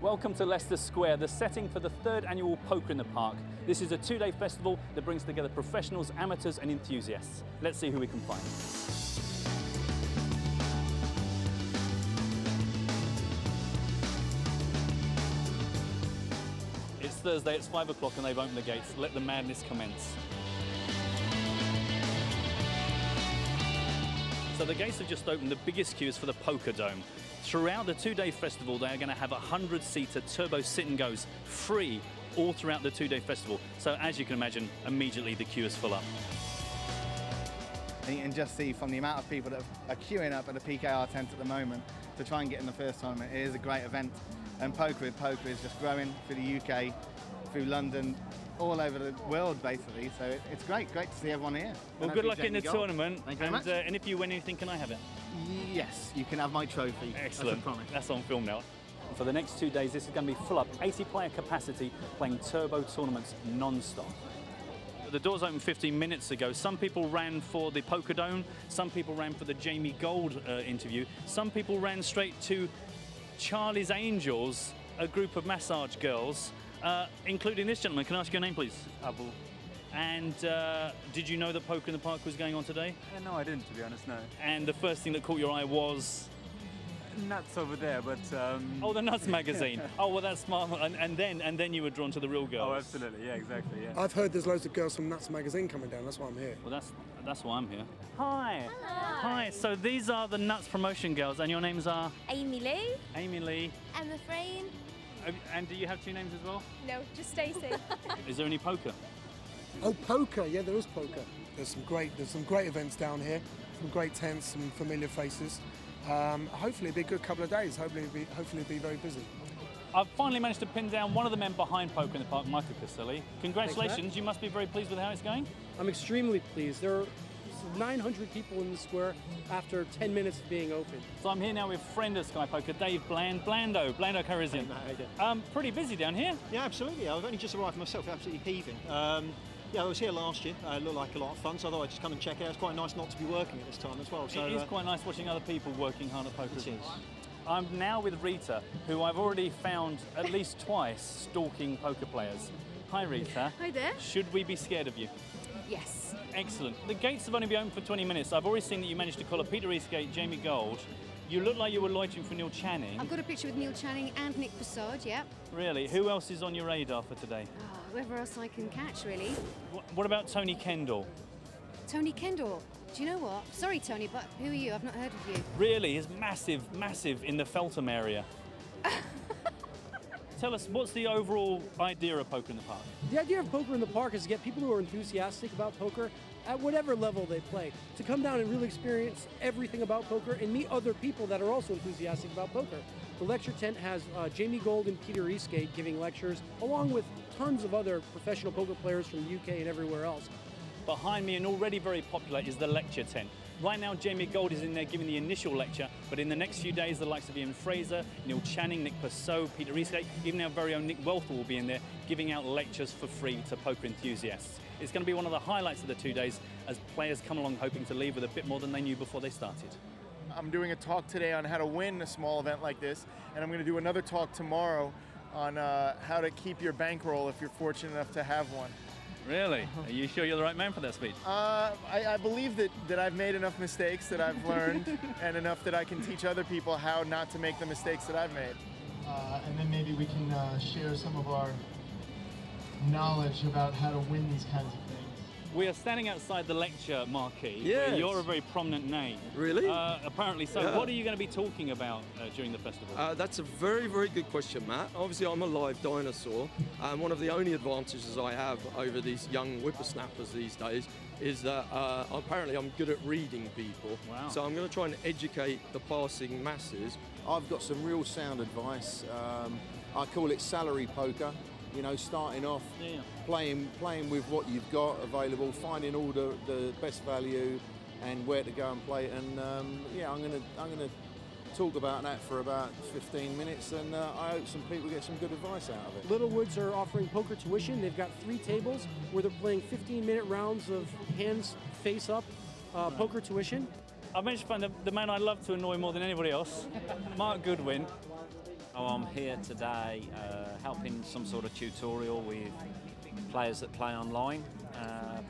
Welcome to Leicester Square, the setting for the third annual Poker in the Park. This is a two-day festival that brings together professionals, amateurs and enthusiasts. Let's see who we can find. It's Thursday, it's 5 o'clock and they've opened the gates. Let the madness commence. So the gates have just opened. The biggest queue is for the Poker Dome. Throughout the two-day festival, they are going to have 100-seater turbo sit-and-goes free all throughout the two-day festival. So as you can imagine, immediately the queue is full up. And you can just see from the amount of people that are queuing up at the PKR tent at the moment to try and get in the first tournament. It is a great event. And poker is just growing through the UK, through London, all over the world basically. So it's great to see everyone here. Well, good luck in the tournament. Thank you very much. And if you win anything, can I have it? Yes, you can have my trophy. Excellent. That's a promise. That's on film now. For the next 2 days, this is going to be full up, 80-player capacity, playing turbo tournaments non-stop. The doors opened 15 minutes ago. Some people ran for the Poker Dome, some people ran for the Jamie Gold interview, some people ran straight to Charlie's Angels, a group of massage girls, including this gentleman. Can I ask your name, please? Abu. And did you know that Poker in the Park was going on today? No, I didn't, to be honest, no. And the first thing that caught your eye was? Nuts over there, but... Oh, the Nuts magazine. Oh, well, that's smart. And then you were drawn to the real girls. Oh, absolutely. Yeah, exactly, yeah. I've heard there's loads of girls from Nuts magazine coming down. That's why I'm here. Well, that's why I'm here. Hi. Hi. Hi. So these are the Nuts promotion girls, and your names are? Amy Lee. Amy Lee. Emma Frayne. And do you have two names as well? No, just Stacey. Is there any poker? Oh, poker! Yeah, there is poker. There's some great events down here. Some great tents, some familiar faces. Hopefully it'll be a good couple of days. Hopefully it'll be very busy. I've finally managed to pin down one of the men behind Poker in the Park, Michael Caselli. Congratulations! You must be very pleased with how it's going. I'm extremely pleased. There are 900 people in the square after 10 minutes of being open. So I'm here now with friend of Sky Poker, Dave Blando Carizian. Pretty busy down here. Yeah, absolutely. I've only just arrived myself, absolutely heaving. Yeah, I was here last year. It looked like a lot of fun, so I thought I'd just come and check it out. It's quite nice not to be working at this time as well. So, it is quite nice watching other people working hard at poker. It is. I'm now with Rita, who I've already found at least twice stalking poker players. Hi, Rita. Hi there. Should we be scared of you? Yes. Excellent. The gates have only been open for 20 minutes. I've already seen that you managed to call a Peter Eastgate, Jamie Gold. You look like you were loitering for Neil Channing. I've got a picture with Neil Channing and Nick Passard, yeah. Really? Who else is on your radar for today? Whoever else I can catch, really. What about Tony Kendall? Tony Kendall. Do you know what? Sorry, Tony, but who are you? I've not heard of you. Really? He's massive in the Feltham area. Tell us, what's the overall idea of Poker in the Park? The idea of Poker in the Park is to get people who are enthusiastic about poker at whatever level they play to come down and really experience everything about poker and meet other people that are also enthusiastic about poker. The lecture tent has Jamie Gold and Peter Eastgate giving lectures, along with tons of other professional poker players from the UK and everywhere else. Behind me, and already very popular, is the lecture tent. Right now, Jamie Gold is in there giving the initial lecture, but in the next few days, the likes of Ian Fraser, Neil Channing, Nick Passard, Peter Eastgate, even our very own Nick Welthall will be in there giving out lectures for free to poker enthusiasts. It's going to be one of the highlights of the 2 days as players come along hoping to leave with a bit more than they knew before they started. I'm doing a talk today on how to win a small event like this, and I'm going to do another talk tomorrow on how to keep your bankroll if you're fortunate enough to have one. Really? Are you sure you're the right man for that speech? I believe that I've made enough mistakes that I've learned and enough that I can teach other people how not to make the mistakes that I've made. And then maybe we can share some of our knowledge about how to win these kinds of things. We are standing outside the lecture marquee. Yes. Where you're a very prominent name. Really? Apparently so. Yeah. What are you going to be talking about during the festival? That's a very good question, Matt. Obviously, I'm a live dinosaur, and one of the only advantages I have over these young whippersnappers these days is that apparently I'm good at reading people. Wow. So I'm going to try and educate the passing masses. I've got some real sound advice. I call it salary poker. You know, starting off, playing with what you've got available, finding all the best value and where to go and play. And yeah, I'm gonna talk about that for about 15 minutes, and I hope some people get some good advice out of it. Littlewoods are offering poker tuition. They've got 3 tables where they're playing 15-minute rounds of hands face up poker tuition. I mentioned the man I love to annoy more than anybody else, Mark Goodwin. Oh, I'm here today helping some sort of tutorial with players that play online.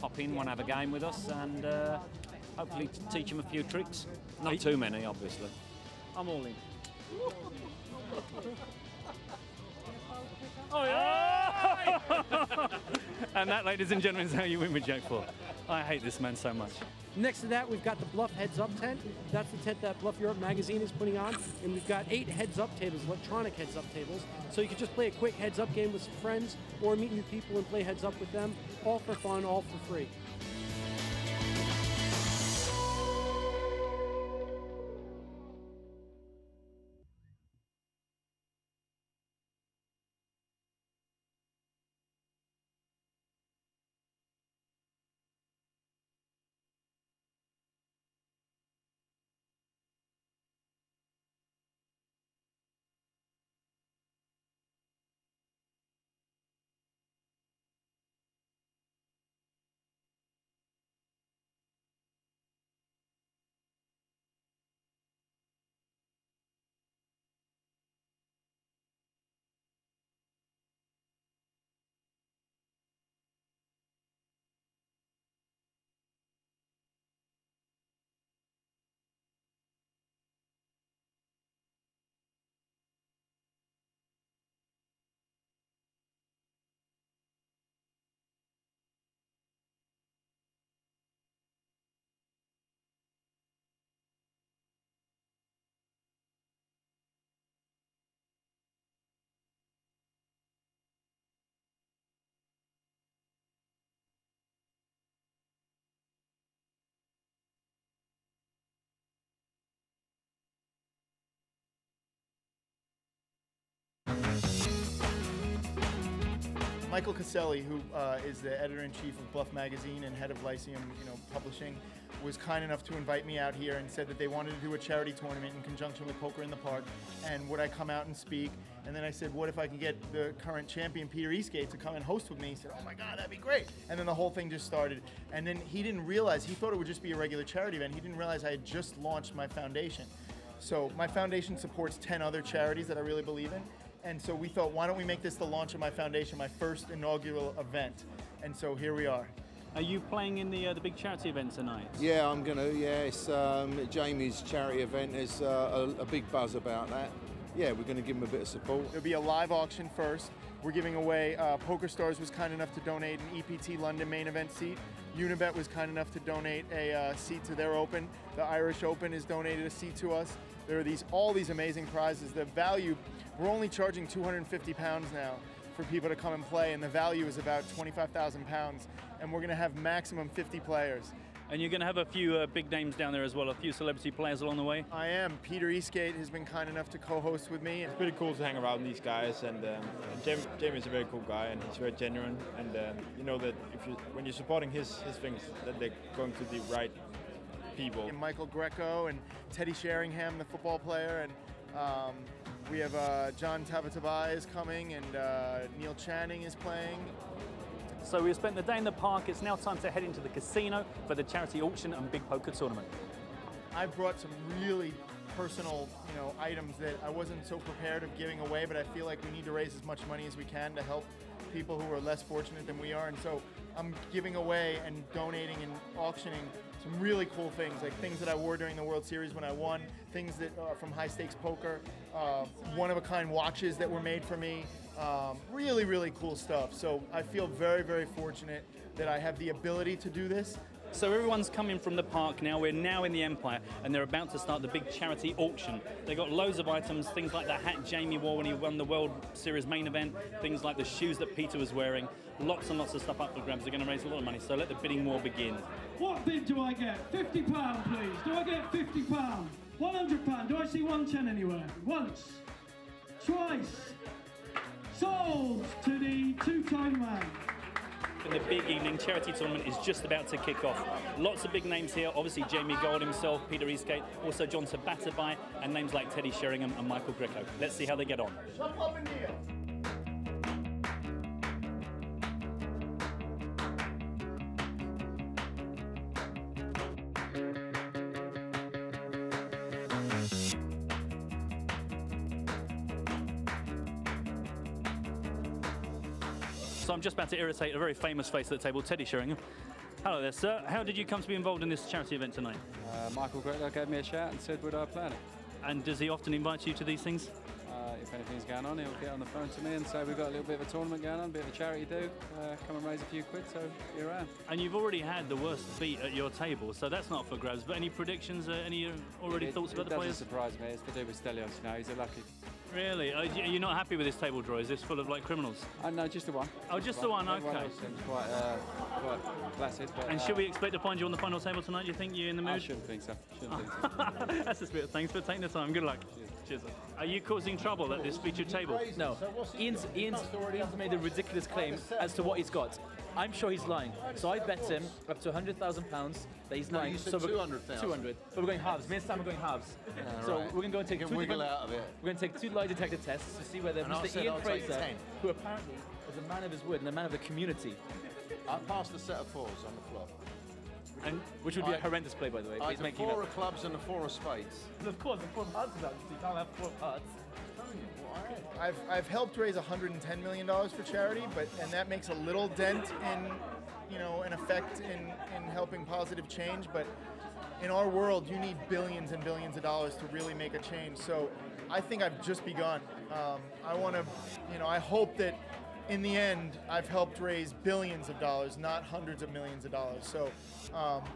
Pop in, want to have a game with us, and hopefully teach them a few tricks. Not too many, obviously. I'm all in. Oh, yeah! And that, ladies and gentlemen, is how you win with Jack 4. I hate this man so much. Next to that, we've got the Bluff Heads Up tent. That's the tent that Bluff Europe magazine is putting on. And we've got 8 heads up tables, electronic heads up tables. So you can just play a quick heads up game with some friends or meet new people and play heads up with them. All for fun, all for free. Michael Caselli, who is the editor-in-chief of Bluff Magazine and head of Lyceum, publishing, was kind enough to invite me out here and said that they wanted to do a charity tournament in conjunction with Poker in the Park, and would I come out and speak? And then I said, what if I can get the current champion, Peter Eastgate, to come and host with me? He said, oh my God, that'd be great. And then the whole thing just started. And then he didn't realize, he thought it would just be a regular charity event. He didn't realize I had just launched my foundation. So my foundation supports 10 other charities that I really believe in. And so we thought, why don't we make this the launch of my foundation, my first inaugural event? And so here we are. Are you playing in the big charity event tonight? Yeah, I'm going to. Yeah, it's Jamie's charity event. There's a big buzz about that. Yeah, we're going to give him a bit of support. There'll be a live auction first. We're giving away, PokerStars was kind enough to donate an EPT London main event seat. Unibet was kind enough to donate a seat to their Open. The Irish Open has donated a seat to us. There are all these amazing prizes. The value, we're only charging £250 now for people to come and play, and the value is about £25,000, and we're going to have maximum 50 players. And you're going to have a few big names down there as well, a few celebrity players along the way? I am. Peter Eastgate has been kind enough to co-host with me. It's pretty cool to hang around these guys, and Jamie's a very cool guy, and he's very genuine, and you know that when you're supporting his things, that they're going to the right people. And Michael Greco and Teddy Sheringham, the football player, and we have John Tabatabai is coming, and Neil Channing is playing. So we've spent the day in the park. It's now time to head into the casino for the charity auction and big poker tournament. I brought some really personal, items that I wasn't so prepared of giving away, but I feel like we need to raise as much money as we can to help people who are less fortunate than we are. And so I'm giving away and donating and auctioning some really cool things, like things that I wore during the World Series when I won, things that are from High Stakes Poker, one-of-a-kind watches that were made for me, really, really cool stuff. So I feel very, very fortunate that I have the ability to do this. So everyone's coming from the park now. We're now in the Empire, and they're about to start the big charity auction. They've got loads of items, things like the hat Jamie wore when he won the World Series main event, things like the shoes that Peter was wearing, lots and lots of stuff up for grabs. They're going to raise a lot of money, so let the bidding war begin. What bid do I get? £50, please. Do I get £50? £100? Do I see 110 anywhere? Once. Twice. Sold to the two-time man. And the big evening charity tournament is just about to kick off. Lots of big names here, obviously Jamie Gold himself, Peter Eastgate, also John Tabatabai, and names like Teddy Sheringham and Michael Greco. Let's see how they get on. Jump up in the air. So I'm just about to irritate a very famous face at the table, Teddy Sheringham. Hello there, sir. How did you come to be involved in this charity event tonight? Michael Gretler gave me a shout and said, would I plan it? And does he often invite you to these things? If anything's going on, he'll get on the phone to me and say, we've got a little bit of a tournament going on, a bit of a charity do, come and raise a few quid, so here I am. And you've already had the worst beat at your table, so that's not for grabs, but any predictions, any thoughts about the players? It doesn't surprise me, it's to do with Stelios now, he's a lucky. Really? Are you not happy with this table draw? Is this full of like criminals? No, just the one. Oh, just the one, okay. Everyone else seems quite placid. But, and should we expect to find you on the final table tonight? Do you think you're in the mood? I shouldn't think so. That's the spirit. Thanks for taking the time. Good luck. Cheers. Are you causing trouble at this featured table? No. Ian's made a ridiculous claim as to what he's got. I'm sure he's lying. So I bet him up to £100,000 that he's lying. You said so 200,000. 200. But we're going halves. Me and Sam are going halves. So right. we're going to go and take you can wiggle out of it. We're going to take 2 lie detector tests to see whether Mr. Ian Fraser, who apparently is a man of his word and a man of the community. I passed a set of 4s on the flop. And which would be a horrendous play, by the way. I had 4 of clubs and a 4 of spades. And of course, the 4 of hearts is out, so you can't have 4 of hearts. I've helped raise $110 million for charity, and that makes a little dent in, an effect in helping positive change. But in our world, you need billions and billions of dollars to really make a change. So I think I've just begun. I want to, I hope that in the end, I've helped raise billions of dollars, not hundreds of millions of dollars. So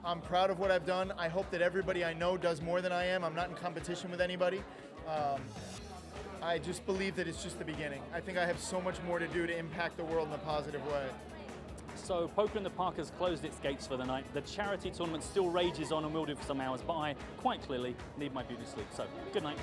I'm proud of what I've done. I hope that everybody I know does more than I am. I'm not in competition with anybody. I just believe that it's just the beginning. I think I have so much more to do to impact the world in a positive way. So Poker in the Park has closed its gates for the night. The charity tournament still rages on and will do for some hours, but I quite clearly need my beauty sleep. So good night.